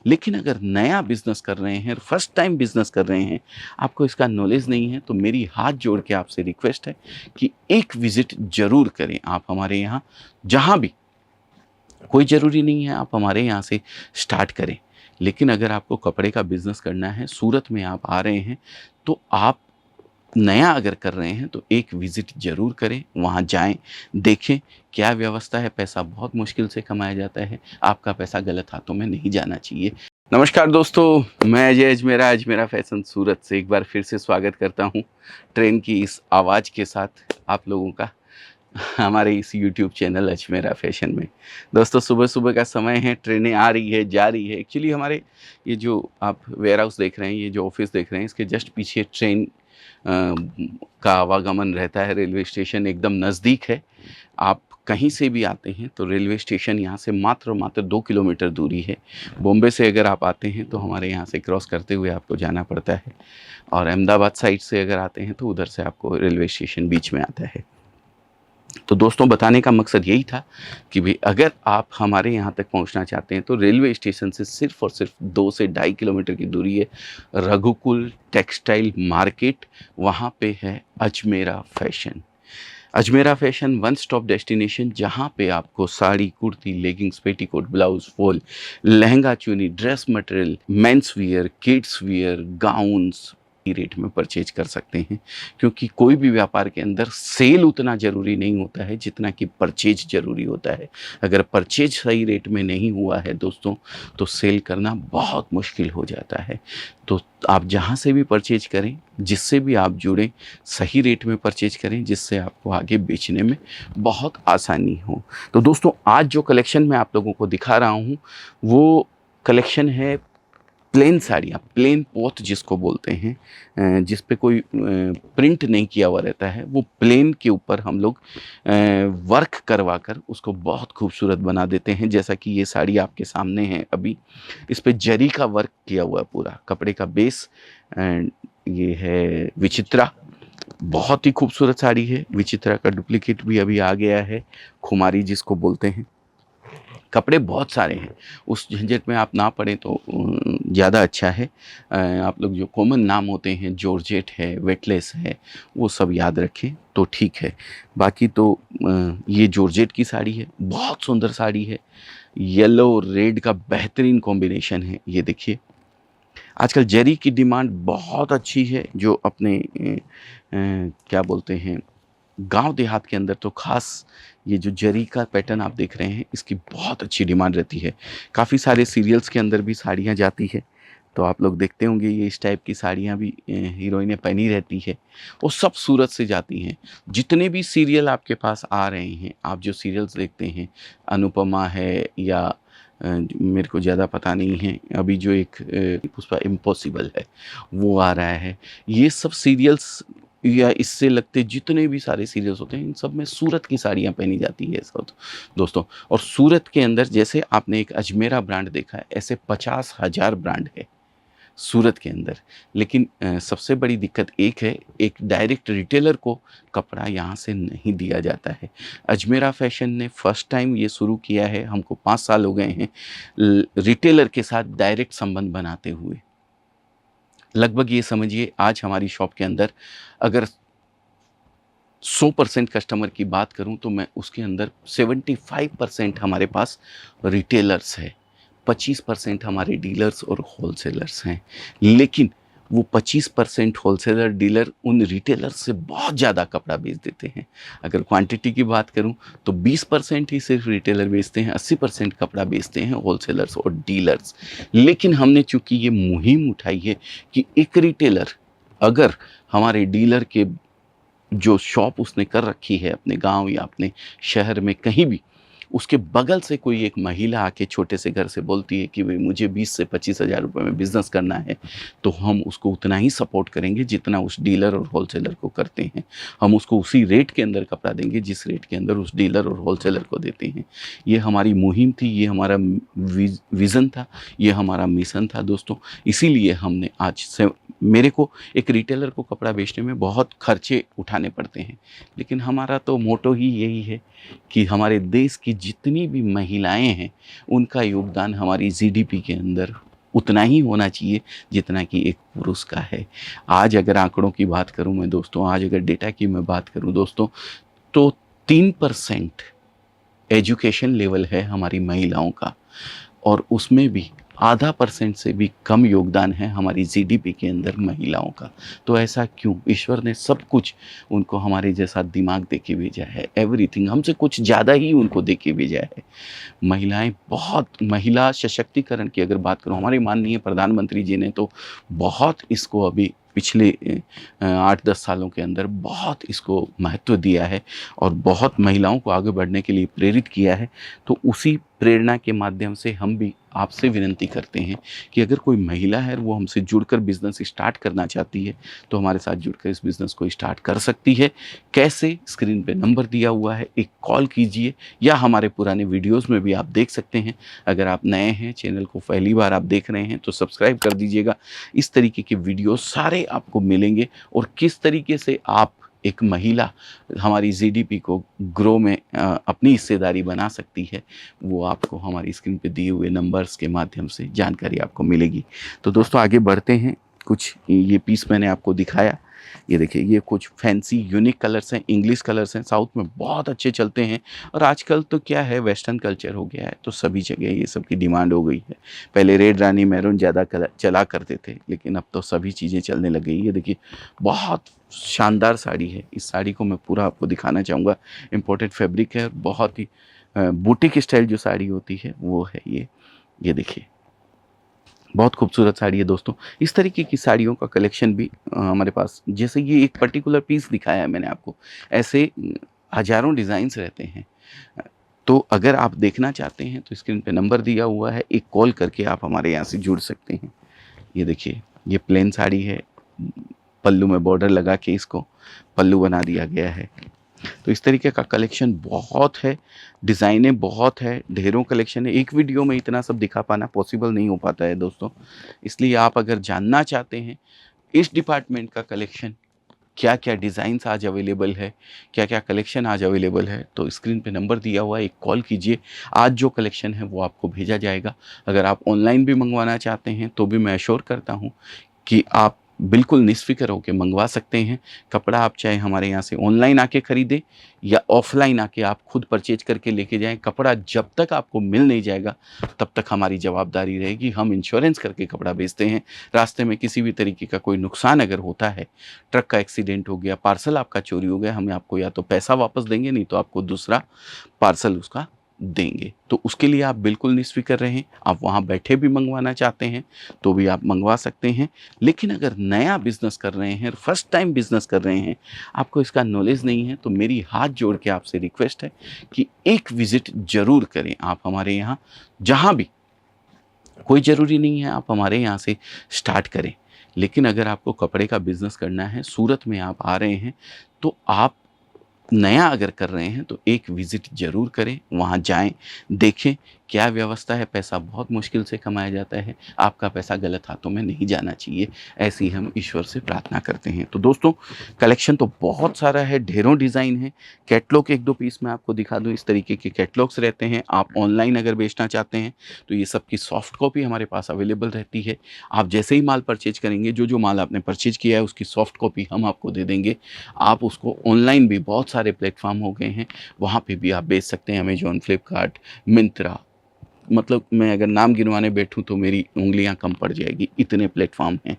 लेकिन अगर नया बिज़नेस कर रहे हैं, फर्स्ट टाइम बिज़नेस कर रहे हैं, आपको इसका नॉलेज नहीं है, तो मेरी हाथ जोड़ के आपसे रिक्वेस्ट है कि एक विज़िट ज़रूर करें आप हमारे यहाँ, जहाँ भी। कोई ज़रूरी नहीं है आप हमारे यहाँ से स्टार्ट करें, लेकिन अगर आपको कपड़े का बिज़नेस करना है, सूरत में आप आ रहे हैं, तो आप नया अगर कर रहे हैं तो एक विज़िट ज़रूर करें, वहाँ जाएँ, देखें क्या व्यवस्था है। पैसा बहुत मुश्किल से कमाया जाता है, आपका पैसा गलत हाथों में नहीं जाना चाहिए। नमस्कार दोस्तों, मैं अजय अजमेरा, अजमेरा फैशन सूरत से एक बार फिर से स्वागत करता हूँ ट्रेन की इस आवाज़ के साथ आप लोगों का हमारे इस यूट्यूब चैनल अजमेरा फैशन में। दोस्तों, सुबह-सुबह का समय है, ट्रेनें आ रही है, जा रही है। एक्चुअली हमारे ये जो आप वेयर हाउस देख रहे हैं, ये जो ऑफ़िस देख रहे हैं, इसके जस्ट पीछे ट्रेन का आवागमन रहता है। रेलवे स्टेशन एकदम नज़दीक है। आप कहीं से भी आते हैं तो रेलवे स्टेशन यहाँ से मात्र और मात्र 2 किलोमीटर दूरी है। बॉम्बे से अगर आप आते हैं तो हमारे यहाँ से क्रॉस करते हुए आपको जाना पड़ता है, और अहमदाबाद साइड से अगर आते हैं तो उधर से आपको रेलवे स्टेशन बीच में आता है। तो दोस्तों, बताने का मकसद यही था कि भई अगर आप हमारे यहाँ तक पहुँचना चाहते हैं तो रेलवे स्टेशन से सिर्फ़ और सिर्फ़ 2 से ढाई किलोमीटर की दूरी है रघुकुल टेक्सटाइल मार्केट, वहाँ पे है Ajmera fashion. Ajmera fashion one stop destination, जहाँ पे आपको sari, kurti, leggings, petticoat, blouse, fall, lehenga चुन्नी, dress material, men's wear, kids wear, gowns ही रेट में परचेज कर सकते हैं। क्योंकि कोई भी व्यापार के अंदर सेल उतना ज़रूरी नहीं होता है जितना कि परचेज ज़रूरी होता है। अगर परचेज सही रेट में नहीं हुआ है दोस्तों, तो सेल करना बहुत मुश्किल हो जाता है। तो आप जहाँ से भी परचेज करें, जिससे भी आप जुड़ें, सही रेट में परचेज करें, जिससे आपको आगे बेचने में बहुत आसानी हो। तो दोस्तों, आज जो कलेक्शन मैं आप लोगों को दिखा रहा हूँ, वो कलेक्शन है प्लेन साड़ियाँ, प्लेन पोत जिसको बोलते हैं, जिस पे कोई प्रिंट नहीं किया हुआ रहता है, वो प्लेन के ऊपर हम लोग वर्क करवा कर उसको बहुत खूबसूरत बना देते हैं। जैसा कि ये साड़ी आपके सामने है अभी, इस पे जरी का वर्क किया हुआ है पूरा, कपड़े का बेस। एंड ये है विचित्रा, बहुत ही खूबसूरत साड़ी है। विचित्रा का डुप्लीकेट भी अभी आ गया है, खुमारी जिसको बोलते हैं। कपड़े बहुत सारे हैं, उस झंझट में आप ना पड़ें तो ज़्यादा अच्छा है। आप लोग जो कॉमन नाम होते हैं, जॉर्जेट है, वेटलेस है, वो सब याद रखें तो ठीक है। बाकी तो ये जॉर्जेट की साड़ी है, बहुत सुंदर साड़ी है। येलो रेड का बेहतरीन कॉम्बिनेशन है, ये देखिए। आजकल जरी की डिमांड बहुत अच्छी है, जो अपने क्या बोलते हैं, गाँव देहात के अंदर तो ख़ास ये जो जरी का पैटर्न आप देख रहे हैं, इसकी बहुत अच्छी डिमांड रहती है। काफ़ी सारे सीरियल्स के अंदर भी साड़ियाँ जाती है, तो आप लोग देखते होंगे ये इस टाइप की साड़ियाँ भी हीरोइनें पहनी रहती है। वो सब सूरत से जाती हैं। जितने भी सीरियल आपके पास आ रहे हैं, आप जो सीरियल्स देखते हैं, अनुपमा है या मेरे को ज़्यादा पता नहीं है, अभी जो एक पुष्पा इम्पॉसिबल है, वो आ रहा है। ये सब सीरियल्स या इससे लगते जितने भी सारे सीरियल्स होते हैं, इन सब में सूरत की साड़ियाँ पहनी जाती है सब दोस्तों। और सूरत के अंदर जैसे आपने एक अजमेरा ब्रांड देखा है, ऐसे 50,000 ब्रांड है सूरत के अंदर। लेकिन सबसे बड़ी दिक्कत एक है, एक डायरेक्ट रिटेलर को कपड़ा यहाँ से नहीं दिया जाता है। अजमेरा फैशन ने फर्स्ट टाइम ये शुरू किया है, हमको 5 साल हो गए हैं रिटेलर के साथ डायरेक्ट संबंध बनाते हुए। लगभग ये समझिए, आज हमारी शॉप के अंदर अगर 100% कस्टमर की बात करूं तो मैं उसके अंदर 75% हमारे पास रिटेलर्स है, 25% हमारे डीलर्स और होलसेलर्स हैं। लेकिन वो 25% होलसेलर डीलर उन रिटेलर्स से बहुत ज़्यादा कपड़ा बेच देते हैं। अगर क्वांटिटी की बात करूं तो 20% ही सिर्फ रिटेलर बेचते हैं, 80% कपड़ा बेचते हैं होलसेलर्स और डीलर्स। लेकिन हमने चूंकि ये मुहिम उठाई है कि एक रिटेलर अगर हमारे डीलर के जो शॉप उसने कर रखी है अपने गांव या अपने शहर में कहीं भी, उसके बगल से कोई एक महिला आके छोटे से घर से बोलती है कि भाई मुझे 20 से 25,000 रुपये में बिज़नेस करना है, तो हम उसको उतना ही सपोर्ट करेंगे जितना उस डीलर और होलसेलर को करते हैं। हम उसको उसी रेट के अंदर कपड़ा देंगे जिस रेट के अंदर उस डीलर और होलसेलर को देते हैं। ये हमारी मुहिम थी, ये हमारा विज़न था, ये हमारा मिशन था दोस्तों। इसीलिए हमने आज से, मेरे को एक रिटेलर को कपड़ा बेचने में बहुत खर्चे उठाने पड़ते हैं, लेकिन हमारा तो मोटो ही यही है कि हमारे देश की जितनी भी महिलाएं हैं, उनका योगदान हमारी जीडीपी के अंदर उतना ही होना चाहिए जितना कि एक पुरुष का है। आज अगर आंकड़ों की बात करूं मैं दोस्तों, आज अगर डेटा की मैं बात करूं दोस्तों, तो 3% एजुकेशन लेवल है हमारी महिलाओं का, और उसमें भी आधा परसेंट से भी कम योगदान है हमारी जीडीपी के अंदर महिलाओं का। तो ऐसा क्यों? ईश्वर ने सब कुछ उनको हमारे जैसा दिमाग दे के भेजा है, एवरीथिंग हमसे कुछ ज़्यादा ही उनको दे के भेजा है। महिलाएं बहुत, महिला सशक्तिकरण की अगर बात करूं, हमारे माननीय प्रधानमंत्री जी ने तो बहुत इसको अभी पिछले 8-10 सालों के अंदर बहुत इसको महत्व दिया है और बहुत महिलाओं को आगे बढ़ने के लिए प्रेरित किया है। तो उसी प्रेरणा के माध्यम से हम भी आपसे विनती करते हैं कि अगर कोई महिला है वो हमसे जुड़कर बिज़नेस स्टार्ट करना चाहती है तो हमारे साथ जुड़कर इस बिज़नेस को स्टार्ट कर सकती है। कैसे? स्क्रीन पे नंबर दिया हुआ है, एक कॉल कीजिए, या हमारे पुराने वीडियोस में भी आप देख सकते हैं। अगर आप नए हैं, चैनल को पहली बार आप देख रहे हैं तो सब्सक्राइब कर दीजिएगा। इस तरीके के वीडियो सारे आपको मिलेंगे, और किस तरीके से आप एक महिला हमारी जीडीपी को ग्रो में अपनी हिस्सेदारी बना सकती है, वो आपको हमारी स्क्रीन पे दिए हुए नंबर्स के माध्यम से जानकारी आपको मिलेगी। तो दोस्तों आगे बढ़ते हैं। कुछ ये पीस मैंने आपको दिखाया, ये देखिए, ये कुछ फैंसी यूनिक कलर्स हैं, इंग्लिश कलर्स हैं, साउथ में बहुत अच्छे चलते हैं। और आजकल तो क्या है, वेस्टर्न कल्चर हो गया है, तो सभी जगह ये सब की डिमांड हो गई है। पहले रेड रानी मैरून ज़्यादा चला करते थे, लेकिन अब तो सभी चीज़ें चलने लग गई। ये देखिए, बहुत शानदार साड़ी है। इस साड़ी को मैं पूरा आपको दिखाना चाहूँगा। इम्पोर्टेड फैब्रिक है, बहुत ही बुटीक स्टाइल जो साड़ी होती है वो है ये देखिए, बहुत खूबसूरत साड़ी है दोस्तों। इस तरीके की साड़ियों का कलेक्शन भी हमारे पास, जैसे ये एक पर्टिकुलर पीस दिखाया है मैंने आपको, ऐसे हज़ारों डिज़ाइंस रहते हैं। तो अगर आप देखना चाहते हैं तो स्क्रीन पे नंबर दिया हुआ है, एक कॉल करके आप हमारे यहाँ से जुड़ सकते हैं। ये देखिए, ये प्लेन साड़ी है, पल्लू में बॉर्डर लगा के इसको पल्लू बना दिया गया है। तो इस तरीके का कलेक्शन बहुत है, डिज़ाइनें बहुत है, ढेरों कलेक्शन है। एक वीडियो में इतना सब दिखा पाना पॉसिबल नहीं हो पाता है दोस्तों। इसलिए आप अगर जानना चाहते हैं इस डिपार्टमेंट का कलेक्शन, क्या क्या डिज़ाइंस आज अवेलेबल है, क्या क्या कलेक्शन आज अवेलेबल है, तो स्क्रीन पे नंबर दिया हुआ है, एक कॉल कीजिए। आज जो कलेक्शन है वो आपको भेजा जाएगा। अगर आप ऑनलाइन भी मंगवाना चाहते हैं तो भी मैं एश्योर करता हूँ कि आप बिल्कुल निश्फ़िक्र होकर मंगवा सकते हैं। कपड़ा आप चाहे हमारे यहाँ से ऑनलाइन आके ख़रीदें या ऑफ़लाइन आके आप खुद परचेज करके लेके जाएँ। कपड़ा जब तक आपको मिल नहीं जाएगा तब तक हमारी जवाबदारी रहेगी। हम इंश्योरेंस करके कपड़ा बेचते हैं। रास्ते में किसी भी तरीके का कोई नुकसान अगर होता है, ट्रक का एक्सीडेंट हो गया, पार्सल आपका चोरी हो गया, हम आपको या तो पैसा वापस देंगे, नहीं तो आपको दूसरा पार्सल उसका देंगे। तो उसके लिए आप बिल्कुल निश्फ़िक्र रहें। आप वहाँ बैठे भी मंगवाना चाहते हैं तो भी आप मंगवा सकते हैं। लेकिन अगर नया बिज़नेस कर रहे हैं, फर्स्ट टाइम बिज़नेस कर रहे हैं, आपको इसका नॉलेज नहीं है, तो मेरी हाथ जोड़ के आपसे रिक्वेस्ट है कि एक विज़िट ज़रूर करें आप हमारे यहाँ। जहाँ भी, कोई ज़रूरी नहीं है आप हमारे यहाँ से स्टार्ट करें, लेकिन अगर आपको कपड़े का बिज़नेस करना है, सूरत में आप आ रहे हैं, तो आप नया अगर कर रहे हैं तो एक विज़िट ज़रूर करें। वहाँ जाएँ, देखें क्या व्यवस्था है। पैसा बहुत मुश्किल से कमाया जाता है, आपका पैसा गलत हाथों में नहीं जाना चाहिए, ऐसी हम ईश्वर से प्रार्थना करते हैं। तो दोस्तों, कलेक्शन तो बहुत सारा है, ढेरों डिज़ाइन है। कैटलॉग 1-2 पीस मैं आपको दिखा दूँ, इस तरीके के कैटलॉग्स रहते हैं। आप ऑनलाइन अगर बेचना चाहते हैं तो ये सब की सॉफ्ट कॉपी हमारे पास अवेलेबल रहती है। आप जैसे ही माल परचेज करेंगे, जो माल आपने परचेज किया है उसकी सॉफ्ट कॉपी हम आपको दे देंगे। आप उसको ऑनलाइन भी, बहुत सारे प्लेटफॉर्म हो गए हैं, वहाँ पे भी आप बेच सकते हैं। अमेज़न, फ्लिपकार्ट, मिंत्रा, मतलब मैं अगर नाम गिनवाने बैठूं तो मेरी उंगलियां कम पड़ जाएगी, इतने प्लेटफॉर्म हैं।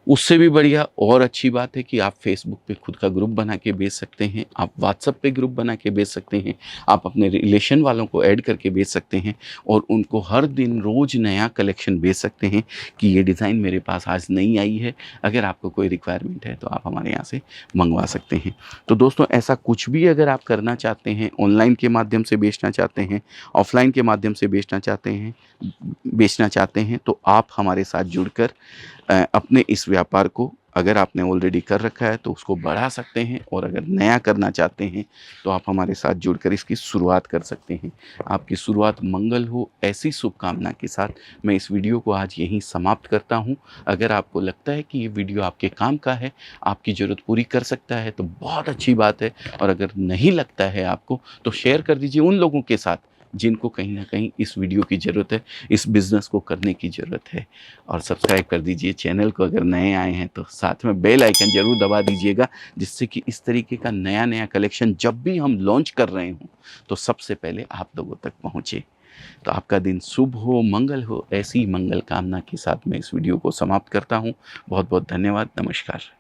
उससे भी बढ़िया और अच्छी बात है कि आप फेसबुक पे खुद का ग्रुप बना के बेच सकते हैं, आप व्हाट्सएप पे ग्रुप बना के बेच सकते हैं, आप अपने रिलेशन वालों को ऐड करके बेच सकते हैं और उनको हर दिन रोज़ नया कलेक्शन बेच सकते हैं कि ये डिज़ाइन मेरे पास आज नई आई है, अगर आपको कोई रिक्वायरमेंट है तो आप हमारे यहाँ से मंगवा सकते हैं। तो दोस्तों, ऐसा कुछ भी अगर आप करना चाहते हैं, ऑनलाइन के माध्यम से बेचना चाहते हैं, ऑफलाइन के माध्यम से बेचना चाहते हैं, तो आप हमारे साथ जुड़कर अपने इस व्यापार को, अगर आपने ऑलरेडी कर रखा है तो उसको बढ़ा सकते हैं, और अगर नया करना चाहते हैं तो आप हमारे साथ जुड़कर इसकी शुरुआत कर सकते हैं। आपकी शुरुआत मंगल हो, ऐसी शुभकामना के साथ मैं इस वीडियो को आज यहीं समाप्त करता हूं। अगर आपको लगता है कि ये वीडियो आपके काम का है, आपकी ज़रूरत पूरी कर सकता है, तो बहुत अच्छी बात है, और अगर नहीं लगता है आपको तो शेयर कर दीजिए उन लोगों के साथ जिनको कहीं ना कहीं इस वीडियो की ज़रूरत है, इस बिज़नेस को करने की ज़रूरत है। और सब्सक्राइब कर दीजिए चैनल को, अगर नए आए हैं तो साथ में बेल आइकन ज़रूर दबा दीजिएगा, जिससे कि इस तरीके का नया नया कलेक्शन जब भी हम लॉन्च कर रहे हों तो सबसे पहले आप लोगों तक पहुँचे। तो आपका दिन शुभ हो, मंगल हो, ऐसी मंगल कामना के साथ मैं इस वीडियो को समाप्त करता हूँ। बहुत बहुत धन्यवाद। नमस्कार।